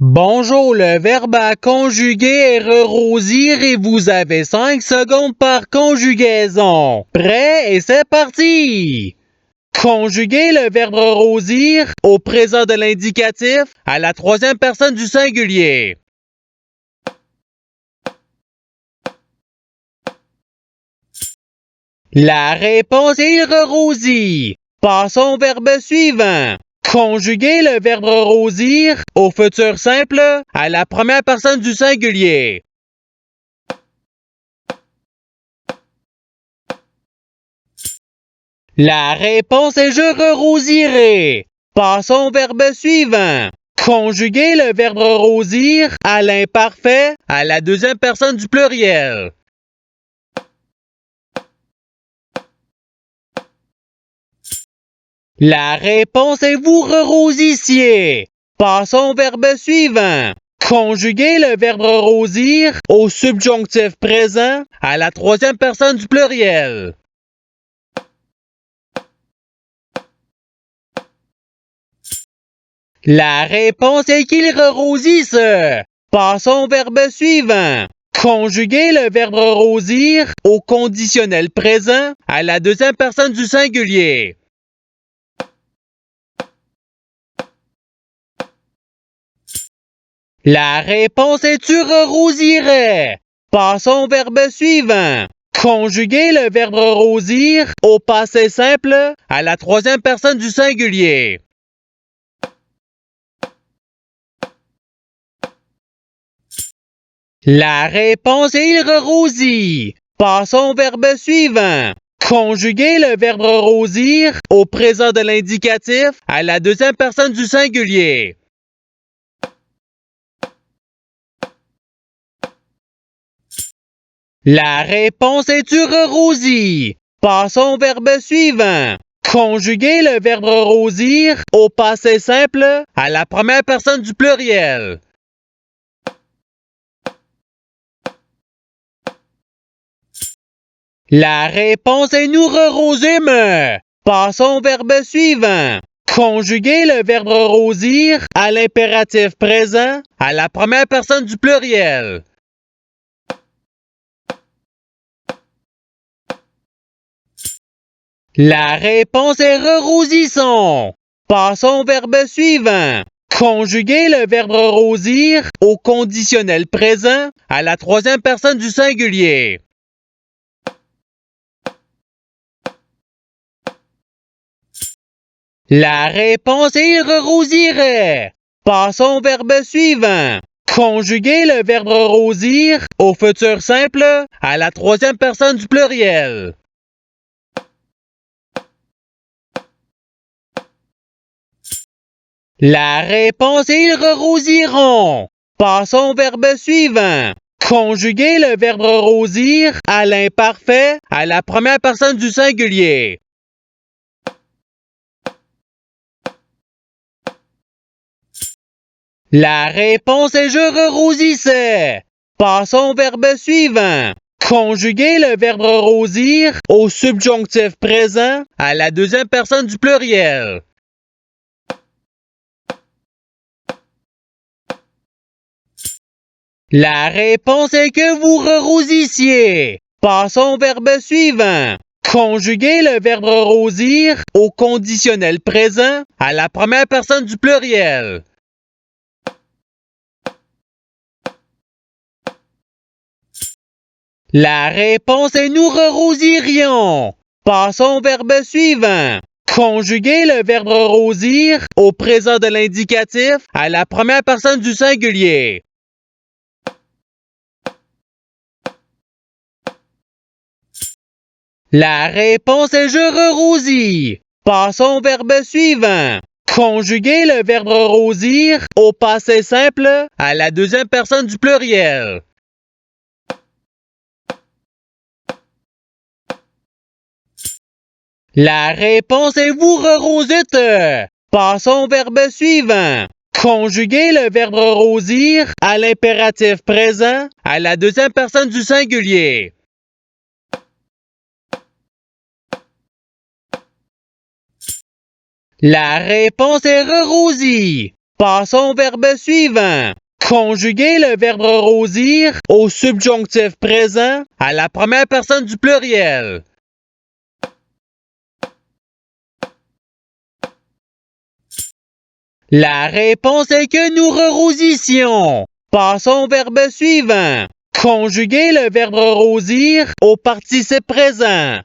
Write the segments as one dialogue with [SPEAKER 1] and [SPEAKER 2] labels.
[SPEAKER 1] Bonjour, le verbe à conjuguer est rerousir et vous avez 5 secondes par conjugaison. Prêt et c'est parti! Conjuguer le verbe rerousir au présent de l'indicatif à la troisième personne du singulier. La réponse est il rerosit. Passons au verbe suivant. Conjuguer le verbe rerousir au futur simple à la première personne du singulier. La réponse est je rerosirai. Passons au verbe suivant. Conjuguer le verbe rosir à l'imparfait à la deuxième personne du pluriel. La réponse est vous rerosissiez. Passons au verbe suivant. Conjuguer le verbe rosir au subjonctif présent à la troisième personne du pluriel. La réponse est qu'il rerosisse. Passons au verbe suivant. Conjuguer le verbe rosir au conditionnel présent à la deuxième personne du singulier. La réponse est tu rerosirais. Passons au verbe suivant. Conjuguer le verbe rosir au passé simple à la troisième personne du singulier. La réponse est il rerosit. Passons au verbe suivant. Conjuguer le verbe rosir au présent de l'indicatif à la deuxième personne du singulier. La réponse est tu rerosis. Passons au verbe suivant. Conjuguer le verbe rosir au passé simple à la première personne du pluriel. La réponse est nous rerosîmes. Passons au verbe suivant. Conjuguer le verbe rosir à l'impératif présent à la première personne du pluriel. La réponse est rerosissons. Passons au verbe suivant. Conjuguer le verbe rosir au conditionnel présent à la troisième personne du singulier. La réponse est il rerosirait. Passons au verbe suivant. Conjuguer le verbe rosir au futur simple à la troisième personne du pluriel. La réponse est ils rerosiront. Passons au verbe suivant. Conjuguer le verbe rosir à l'imparfait à la première personne du singulier. La réponse est je rerosissais. Passons au verbe suivant. Conjuguer le verbe rosir au subjonctif présent à la deuxième personne du pluriel. La réponse est que vous rerosissiez. Passons au verbe suivant. Conjuguer le verbe rosir au conditionnel présent à la première personne du pluriel. La réponse est nous rerosirions. Passons au verbe suivant. Conjuguer le verbe rosir au présent de l'indicatif à la première personne du singulier. La réponse est je rerosis. Passons au verbe suivant. Conjuguer le verbe rosir au passé simple à la deuxième personne du pluriel. La réponse est vous rerosite. Passons au verbe suivant. Conjuguer le verbe rosir à l'impératif présent à la deuxième personne du singulier. La réponse est rerosie. Passons au verbe suivant. Conjuguer le verbe rosir au subjonctif présent à la première personne du pluriel. La réponse est que nous rerosissions. Passons au verbe suivant. Conjuguer le verbe rosir au participe présent.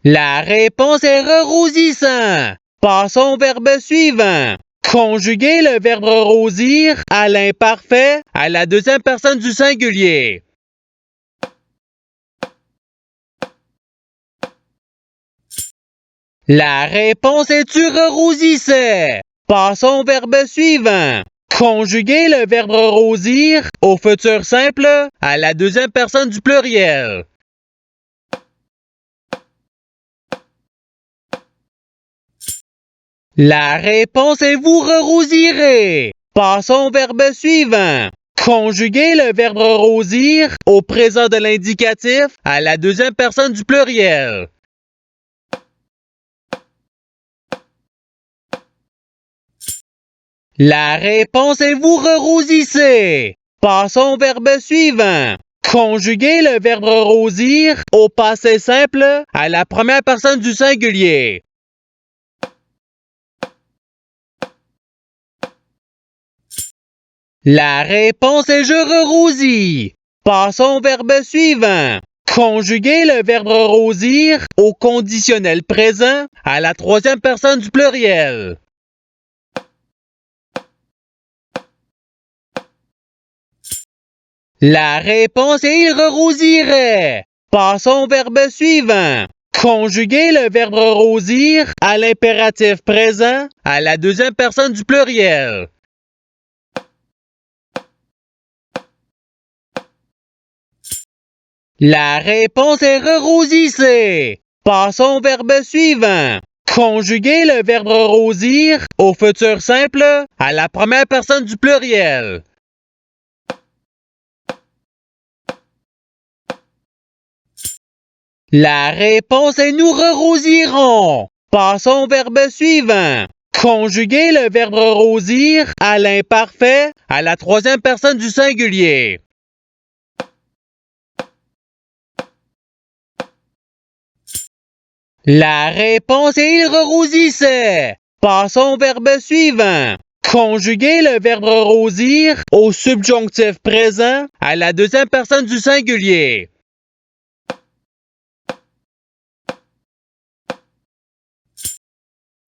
[SPEAKER 1] La réponse est rerosissant. Passons au verbe suivant. Conjuguer le verbe rosir à l'imparfait à la deuxième personne du singulier. La réponse est tu rerosissais. Passons au verbe suivant. Conjuguer le verbe rosir au futur simple à la deuxième personne du pluriel. La réponse est vous rerosirez. Passons au verbe suivant. Conjuguer le verbe rosir au présent de l'indicatif à la deuxième personne du pluriel. La réponse est vous rerosissez. Passons au verbe suivant. Conjuguer le verbe rosir au passé simple à la première personne du singulier. La réponse est je rerosis. Passons au verbe suivant. Conjuguer le verbe rosir au conditionnel présent à la troisième personne du pluriel. La réponse est il rerosirait. Passons au verbe suivant. Conjuguer le verbe rosir à l'impératif présent à la deuxième personne du pluriel. La réponse est rerosissez. Passons au verbe suivant. Conjuguer le verbe rosir au futur simple à la première personne du pluriel. La réponse est nous rerosirons. Passons au verbe suivant. Conjuguer le verbe rosir à l'imparfait à la troisième personne du singulier. La réponse est il rerosissait. Passons au verbe suivant. Conjuguer le verbe rosir au subjonctif présent à la deuxième personne du singulier.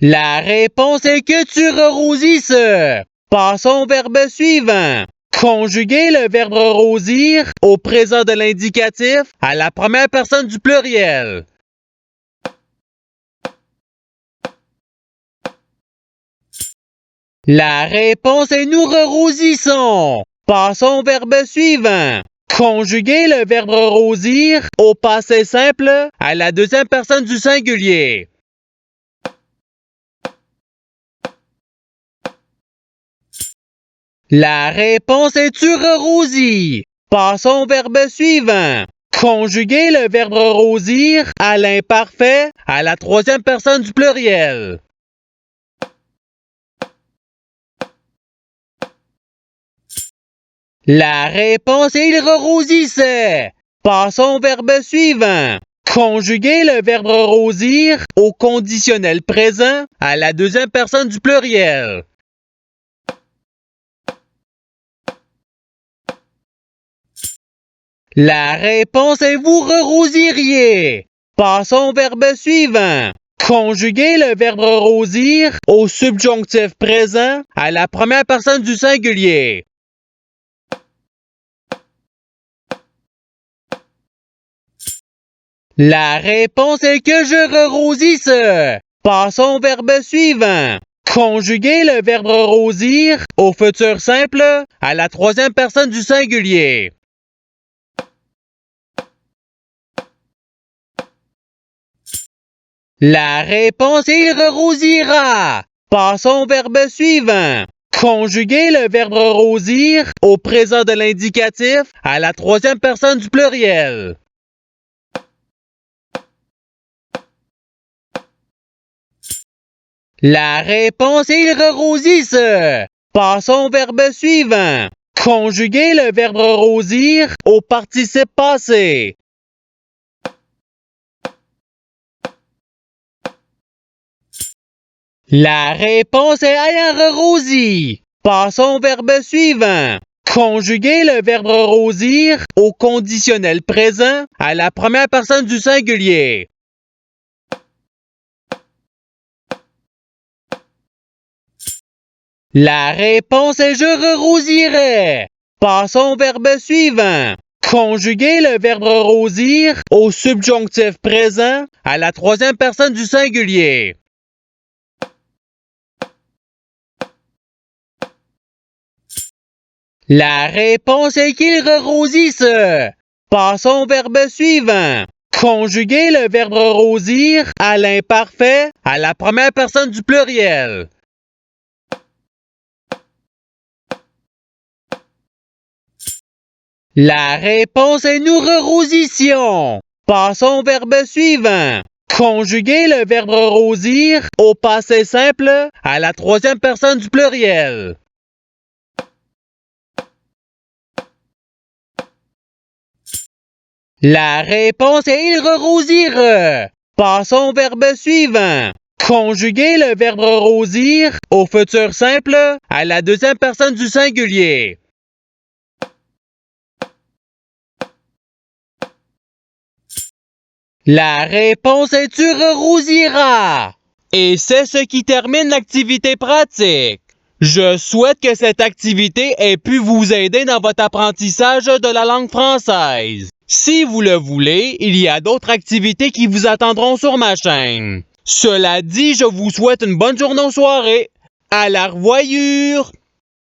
[SPEAKER 1] La réponse est que tu rerosisses. Passons au verbe suivant. Conjuguer le verbe rosir au présent de l'indicatif à la première personne du pluriel. La réponse est nous rerosissons. Passons au verbe suivant. Conjuguer le verbe rosir au passé simple à la deuxième personne du singulier. La réponse est tu rerosis. Passons au verbe suivant. Conjuguer le verbe rosir à l'imparfait à la troisième personne du pluriel. La réponse est il rerosissait. Passons au verbe suivant. Conjuguer le verbe rosir au conditionnel présent à la deuxième personne du pluriel. La réponse est vous rerosiriez. Passons au verbe suivant. Conjuguer le verbe rosir au subjonctif présent à la première personne du singulier. La réponse est que je rerosisse. Passons au verbe suivant. Conjuguer le verbe rosir au futur simple à la troisième personne du singulier. La réponse est il rerosira. Passons au verbe suivant. Conjuguer le verbe rosir au présent de l'indicatif à la troisième personne du pluriel. La réponse est il rosisse. Passons au verbe suivant. Conjuguer le verbe rosir au participe passé. La réponse est ayant rerosi. Passons au verbe suivant. Conjuguer le verbe rosir au conditionnel présent à la première personne du singulier. La réponse est je rerosirai. Passons au verbe suivant. Conjuguer le verbe rosir au subjonctif présent à la troisième personne du singulier. La réponse est qu'il rerosisse. Passons au verbe suivant. Conjuguer le verbe rosir à l'imparfait à la première personne du pluriel. La réponse est nous rerosissions. Passons au verbe suivant. Conjuguer le verbe rosir au passé simple à la troisième personne du pluriel. La réponse est il rerosire. Passons au verbe suivant. Conjuguer le verbe rosir au futur simple à la deuxième personne du singulier. La réponse est tu rerosiras. Et c'est ce qui termine l'activité pratique. Je souhaite que cette activité ait pu vous aider dans votre apprentissage de la langue française. Si vous le voulez, il y a d'autres activités qui vous attendront sur ma chaîne. Cela dit, je vous souhaite une bonne journée ou soirée. À la revoyure!